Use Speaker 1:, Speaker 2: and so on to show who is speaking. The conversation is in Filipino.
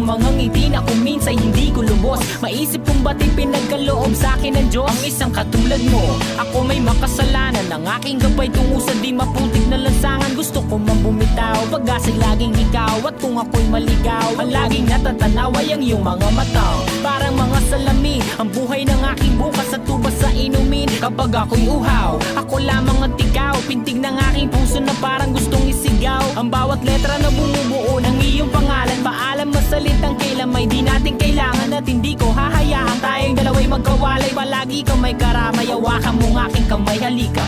Speaker 1: mga ngiti na kung minsan hindi ko lubos. Maisip kong ba't pinagkaloob sa akin ng Diyos ang isang katulad mo. Ako may makasalanan, ang aking gabay tungo sa di maputik na lansangan. Gusto ko man bumitaw, pag-asa'y laging ikaw. At kung ako'y maligaw, ang laging natatanaw ay ang iyong mga mata. Parang mga salamin, ang buhay ng aking bukas at tubas sa inumin. Kapag ako'y uhaw, ako lamang ang tigaw. Pintig ng aking puso na parang gustong isigaw. Ang bawat letra na bumubuo ng iyong pangalan. Paalam masalitang kailan may di natin kailangan. At hindi ko hahayaan tayong dalawa'y magkawalay. Palagi kang may karamay, hawakan mong aking kamay, halika.